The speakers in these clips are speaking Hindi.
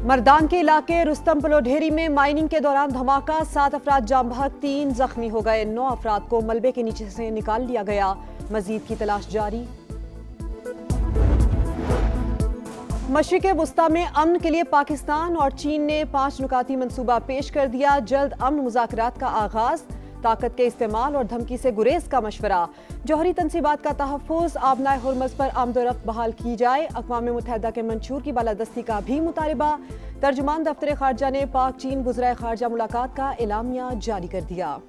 मर्दान के इलाके रुस्तम पलोढेरी में माइनिंग के दौरान धमाका, 7 अफराद जाम बहक, 3 जख्मी हो गए। 9 अफराद को मलबे के नीचे से निकाल लिया गया। मजीद की तलाश जारी। मशरिक़ वुस्ता में अमन के लिए पाकिस्तान और चीन ने 5 नुकाती मंसूबा पेश कर दिया। जल्द अमन मुज़ाकरात का आगाज, ताकत के इस्तेमाल और धमकी से गुरेज का मशवरा। जौहरी तनसीबात का तहफ़्फ़ुज़, आबनाए हुर्मज़ पर आमदोरफ्त बहाल की जाए। अक़वाम मुत्तहिदा के मंशूर की बालादस्ती का भी मुतालबा। तर्जुमान दफ्तर ख़ारजा ने पाक चीन वज़ीर ख़ारजा मुलाकात का एलामिया जारी कर दिया।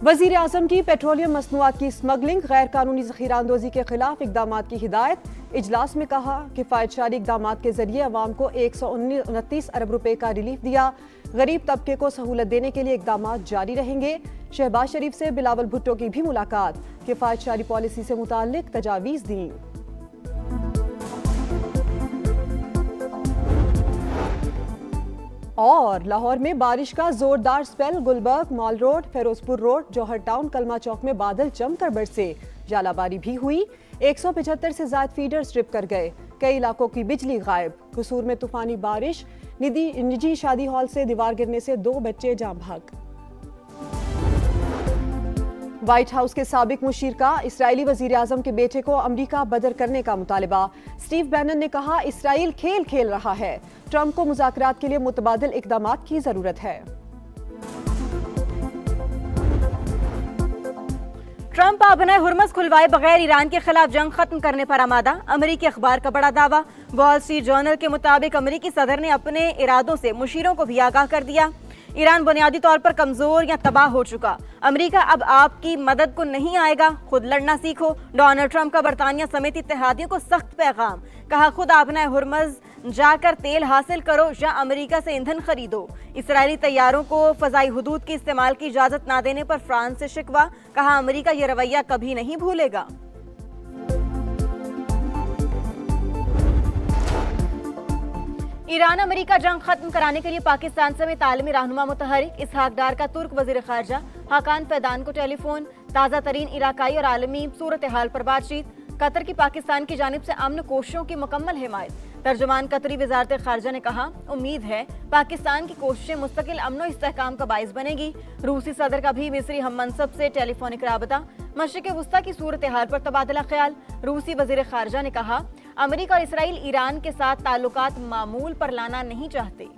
वज़ीर आज़म की पेट्रोलियम मसनूआत की स्मगलिंग, गैर कानूनी ज़ख़ीरा अंदोज़ी के खिलाफ इक़दामात की हिदायत। इजलास में कहा किफ़ायतशारी इक़दामात के जरिए अवाम को 129 अरब रुपए का रिलीफ दिया। गरीब तबके को सहूलत देने के लिए इक़दामात जारी रहेंगे। शहबाज शरीफ से बिलावल भुट्टो की भी मुलाकात, किफ़ायतशारी पॉलिसी से मुताल्लिक़ तजावीज़ दी। और लाहौर में बारिश का जोरदार spell, Gulberg, mall road, Ferozepur road, Johar town, Kalma Chowk में बादल जमकर बरसे। जालाबारी भी हुई। 175 से ज्यादा फीडर स्ट्रिप कर गए। कई इलाकों की बिजली गायब। कसूर में तूफानी बारिश, निजी शादी हॉल से दीवार गिरने से 2 बच्चे जाम बहक। व्हाइट हाउस के साबिक मुशीर का इसराइली वजीर आजम के बेटे को अमरीका बदर करने का मुतालबा। स्टीव बैनन ने कहा इसराइल खेल खेल रहा है। ट्रंप को मुज़ाकरात के लिए मुतबादिल इक़दामात की जरूरत है। ट्रंप आबनाए हुर्मज़ खुलवाए बगैर ईरान के खिलाफ जंग खत्म करने पर आमादा। अमरीकी अखबार का बड़ा दावा। वॉल स्ट्रीट जर्नल के मुताबिक अमरीकी सदर ने अपने इरादों से मुशीरों को भी आगाह कर दिया। ईरान बुनियादी तौर पर कमजोर या तबाह हो चुका। अमेरिका अब आपकी मदद को नहीं आएगा, खुद लड़ना सीखो। डोनाल्ड ट्रंप का बरतानिया समेत इत्तेहादियों को सख्त पैगाम। कहा खुद आबनाए हुर्मज़ जाकर तेल हासिल करो या अमेरिका से ईंधन खरीदो। इसराइली तैयारों को फजाई हुदूद के इस्तेमाल की इजाजत ना देने पर फ्रांस से शिकवा। कहा अमेरिका ये रवैया कभी नहीं भूलेगा। ईरान अमेरिका जंग खत्म कराने के लिए पाकिस्तान समेत आलमी रहनुमा मुतहरिक। इसहाक डार का तुर्क वजीर खारजा हाकान फैदान को टेलीफोन। ताज़ा तरीन इलाकाई और आलमी सूरत हाल पर बातचीत। कतर की पाकिस्तान की जानिब से अमन कोशिशों की मुकम्मल हिमायत। तर्जुमान कतरी वजारत खारजा ने कहा उम्मीद है पाकिस्तान की कोशिशें मुस्तकिल अमन इस्तेहकाम का बाइस बनेगी। रूसी सदर का भी मिस्री हम मनसब से टेलीफोनिक राबता। मशरिक़ वुस्ता की सूरत हाल पर तबादला ख्याल। रूसी वजीर खारजा ने कहा अमेरिका और इसराइल ईरान के साथ ताल्लुकात मामूल पर लाना नहीं चाहते।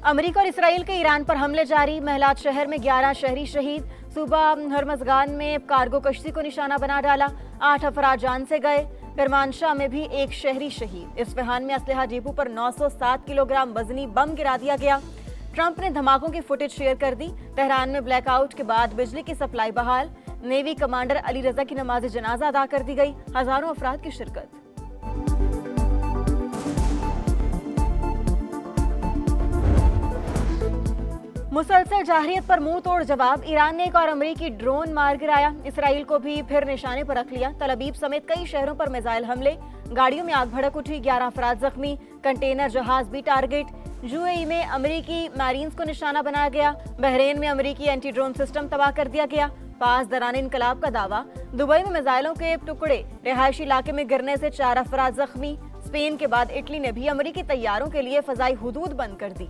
अमेरिका और इसराइल के ईरान पर हमले जारी। महलात शहर में 11 शहरी शहीद। सूबा हरमजगान में कार्गो कश्ती को निशाना बना डाला। 8 अफराद जान से गए। करमानशाह में भी 1 शहरी शहीद। इस्फहान में असलहा डिपो पर 907 किलोग्राम वजनी बम गिरा दिया गया। ट्रंप ने धमाकों की फुटेज शेयर कर दी। तेहरान में ब्लैकआउट के बाद बिजली की सप्लाई बहाल। नेवी कमांडर अली रजा की नमाज जनाजा अदा कर दी गई। हजारों अफराद की शिरकत। मुसलसल जाहिरियत पर मुंह तोड़ जवाब। ईरान ने एक और अमरीकी ड्रोन मार गिराया। इसराइल को भी फिर निशाने पर रख लिया। तल अबीब समेत कई शहरों पर मिसाइल हमले। गाड़ियों में आग भड़क उठी। 11 अफराद जख्मी। कंटेनर जहाज भी टारगेट। यूएई में अमरीकी मैरीन्स को निशाना बनाया गया। बहरेन में अमरीकी एंटी ड्रोन सिस्टम तबाह कर दिया गया। पास दौरान इनकलाब का दावा। दुबई में मिसाइलों के टुकड़े रिहायशी इलाके में गिरने से 4 अफराद जख्मी। स्पेन के बाद इटली ने भी अमरीकी तैयारों के लिए फजाई हुदूद बंद कर दी।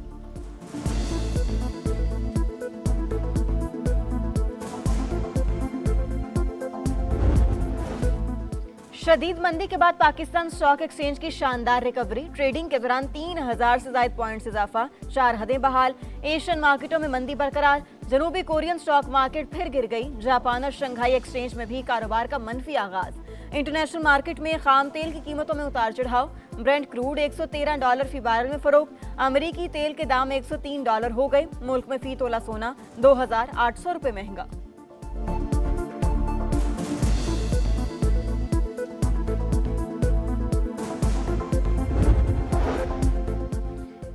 शदीद मंदी के बाद पाकिस्तान स्टॉक एक्सचेंज की शानदार रिकवरी। ट्रेडिंग के दौरान 3000 से ज्यादा पॉइंट्स इजाफा। 4 हदें बहाल। एशियन मार्केटों में मंदी बरकरार। जनूबी कोरियन स्टॉक मार्केट फिर गिर गई। जापान और शंघाई एक्सचेंज में भी कारोबार का मनफी आगाज। इंटरनेशनल मार्केट में खाम तेल की कीमतों में उतार चढ़ाव। ब्रेंट क्रूड $113 फी बैरल में फरोख्त। अमेरिकी तेल के दाम $103 हो गए। मुल्क में फी तोला सोना 2800 रुपए महंगा।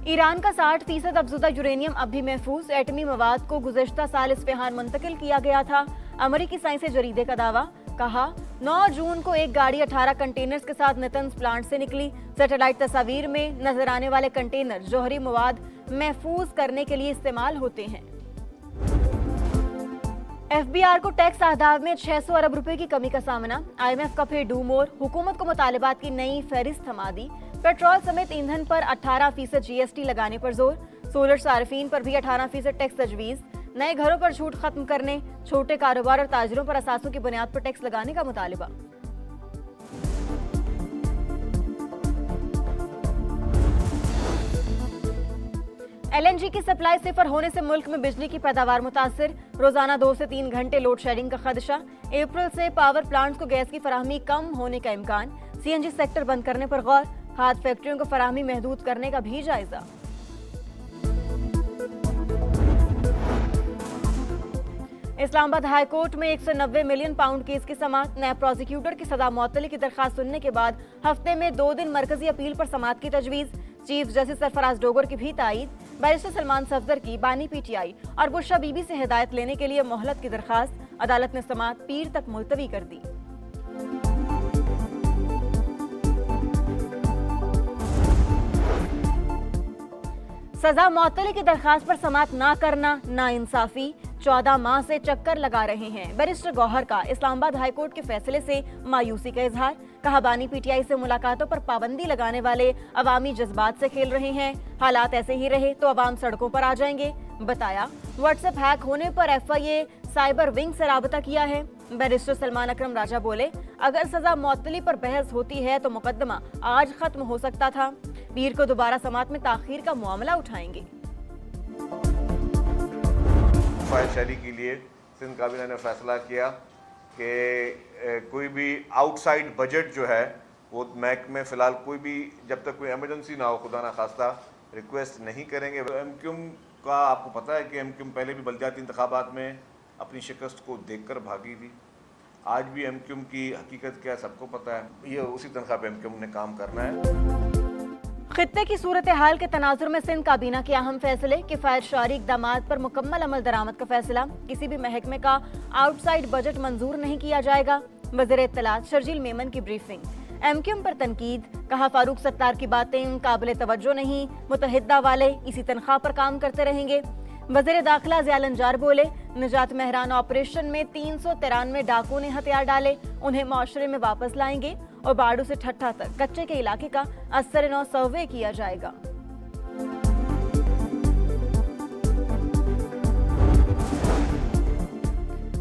ईरान का 60% अफजुदा यूरेनियम अब भी महफूज। एटमी मवाद को गुज़श्ता साल इस्फहान मुंतकिल किया गया था। अमरीकी साइंसी जरीदे का दावा। कहा 9 जून को एक गाड़ी 18 कंटेनर्स के साथ नेतन्स प्लांट से निकली। सैटेलाइट तस्वीर में नजर आने वाले कंटेनर जौहरी मवाद महफूज करने के लिए इस्तेमाल होते हैं। एफबीआर को टैक्स आदाब में 600 अरब रुपए की कमी का सामना। आईएमएफ का फिर डू मोर, हुकूमत को मुतालिबात की नई फहरिस्त थमा दी। पेट्रोल समेत ईंधन पर 18% जीएसटी लगाने पर जोर। सोलर सार्फिन पर भी 18% टैक्स तजवीज। नए घरों पर छूट खत्म करने, छोटे कारोबार और ताजरों पर असासों की बुनियाद पर टैक्स लगाने का मुतालिबा। एलएनजी की सप्लाई सिफर होने से मुल्क में बिजली की पैदावार मुतासिर। रोजाना 2 से 3 घंटे लोड शेडिंग का खदशा। अप्रैल से पावर प्लांट्स को गैस की फराहमी कम होने का इम्कान। सीएनजी सेक्टर बंद करने पर गौर। खाद फैक्ट्रियों को फराहमी महदूद करने का भी जायजा। इस्लामाबाद हाई कोर्ट में 190 मिलियन पाउंड केस की समाअत। नए प्रोसिक्यूटर की सजा मुअत्तली की दरखास्त सुनने के बाद हफ्ते में 2 दिन मरकजी अपील पर समाअत की तजवीज। चीफ जस्टिस सरफराज डोगर की भी तायीद। बैरिस्टर सलमान सफदर की बानी पीटीआई और बुशरा बीबी से हिदायत लेने के लिए मोहलत की दरखास्त। अदालत ने समाअत पीर तक मुलतवी कर दी। सजा मुअत्तली की दरखास्त पर समाअत ना करना नाइंसाफी। 14 माह से चक्कर लगा रहे हैं। बैरिस्टर गौहर का इस्लामाबाद हाईकोर्ट के फैसले से मायूसी का इजहार। कहा बानी पीटीआई से मुलाकातों पर पाबंदी लगाने वाले अवामी जज्बात से खेल रहे हैं। हालात ऐसे ही रहे तो अवाम सड़कों पर आ जाएंगे। बताया व्हाट्सएप हैक होने पर एफआईए साइबर विंग से राबता किया है। बैरिस्टर सलमान अकरम राजा बोले, अगर सजा मुअत्तली पर बहस होती है तो मुकदमा आज खत्म हो सकता था। पीर को दोबारा समाअत में ताखीर का मामला उठाएंगे। फाइल शहरी के लिए सिंध काबीना ने फैसला किया कि कोई भी आउटसाइड बजट जो है वो महक में फ़िलहाल कोई भी जब तक कोई एमरजेंसी ना हो खुदा ना खास्ता रिक्वेस्ट नहीं करेंगे। एमक्यूम का आपको पता है कि एमक्यूम पहले भी बलदियाती इंतखाबात में अपनी शिकस्त को देखकर भागी थी। आज भी एमक्यूम की हकीकत क्या है सबको पता है। ये उसी तनख्वाह पे एमक्यूम ने काम करना है। खित्ते की सूरत हाल के तनाजुर में सिंध काबीना के अहम फैसले। किफायत शारी इक़दामात पर मुकम्मल अमल दरामद का फैसला। किसी भी महकमे का आउटसाइड बजट मंजूर नहीं किया जाएगा। वज़ीर इत्तलात शर्जील मेमन की ब्रीफिंग। एमक्यूएम पर तनकीद। कहा फारूक सत्तार की बातें काबिल तवज्जो नहीं, मुतहिदा वाले इसी तनख्वाह पर काम करते रहेंगे। वज़ीर दाखिला ज़ियाल अंजार बोले, निजात महरान ऑपरेशन में 393 डाकुओं ने हथियार डाले, उन्हें माशरे में वापस लाएंगे और बाड़ू से ठट्ठा तक कच्चे के इलाके का असर-ए-नौ सर्वे किया जाएगा।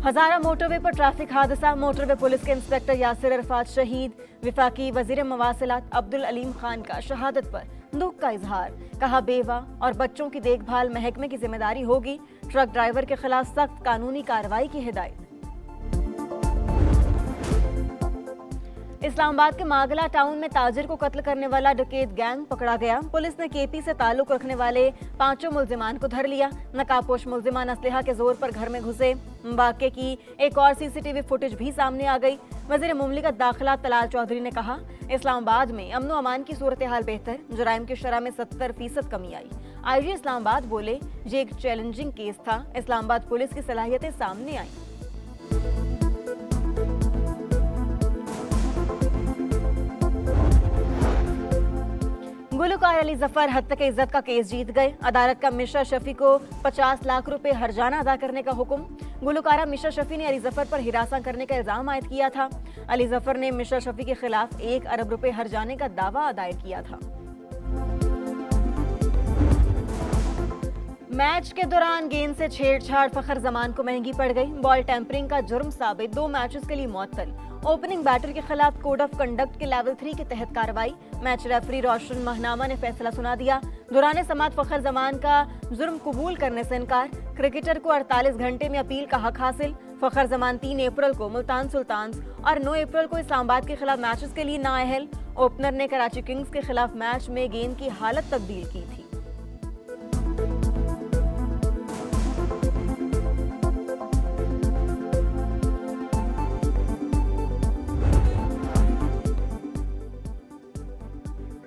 हजारा मोटरवे पर ट्रैफिक हादसा। मोटरवे पुलिस के इंस्पेक्टर यासिर अरफात शहीद। विफाकी वजीर मवासिलात अब्दुल अलीम खान का शहादत पर दुख का इजहार। कहा बेवा और बच्चों की देखभाल महकमे की जिम्मेदारी होगी। ट्रक ड्राइवर के खिलाफ सख्त कानूनी कार्रवाई की हिदायत। इस्लामाबाद के मागला टाउन में ताजिर को कत्ल करने वाला डकैत गैंग पकड़ा गया। पुलिस ने केपी से ताल्लुक रखने वाले 5 मुलजिमान को धर लिया। नकाबपोश मुलजिमान असलहा के जोर पर घर में घुसे। वाक़े की एक और सीसीटीवी फुटेज भी सामने आ गई। वज़ीर मुमलिकत दाखिला तलाल चौधरी ने कहा, इस्लामाबाद में अमन व अमान की सूरत हाल बेहतर। जुराइम की शरह में 70% कमी आई। आईजी इस्लामाबाद बोले, ये एक चैलेंजिंग केस था। इस्लामाबाद पुलिस की सलाहियतें सामने आई। गुलकार अली जफर हद तक इज्जत का केस जीत गए। अदालत का मिश्रा शफी को 50 लाख रुपए हर्जाना अदा करने का हुक्म। गुलकारा मिश्रा शफी ने अली जफर पर हिरासा करने का इल्जाम आयद किया था। अली जफर ने मिश्रा शफी के खिलाफ 1 अरब रुपए हर्जाने का दावा दायर किया था। मैच के दौरान गेंद से छेड़छाड़ फखर जमान को महंगी पड़ गई। बॉल टेम्परिंग का जुर्म साबित, 2 मैचेस के लिए मुअत्तल। ओपनिंग बैटर के खिलाफ कोड ऑफ कंडक्ट के लेवल 3 के तहत कार्रवाई। मैच रेफरी रोशन महनामा ने फैसला सुना दिया। दौरान समात फखर जमान का जुर्म कबूल करने से इनकार। क्रिकेटर को 48 घंटे में अपील का हक हासिल। फखर जमान 3 अप्रैल को मुल्तान सुल्तान्स और 9 अप्रैल को इस्लामाबाद के खिलाफ मैचेस के लिए नाअहल। ओपनर ने कराची किंग्स के खिलाफ मैच में गेंद की हालत तब्दील की थी।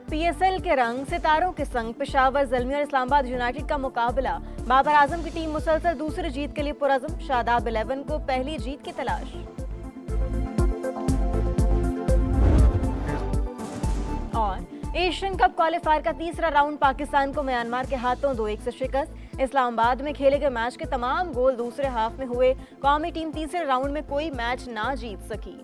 पीएसएल के रंग सितारों के संग पेशावर ज़ल्मी और इस्लामाबाद यूनाइटेड का मुकाबला। बाबर आजम की टीम मुसलसल दूसरी जीत के लिए पुरअज़्म। शादाब 11 को पहली जीत की तलाश। और एशियन कप क्वालिफायर का तीसरा राउंड पाकिस्तान को म्यांमार के हाथों 2-1 से शिकस्त। इस्लामाबाद में खेले गए मैच के तमाम गोल दूसरे हाफ में हुए। कौमी टीम तीसरे राउंड में कोई मैच ना जीत सकी।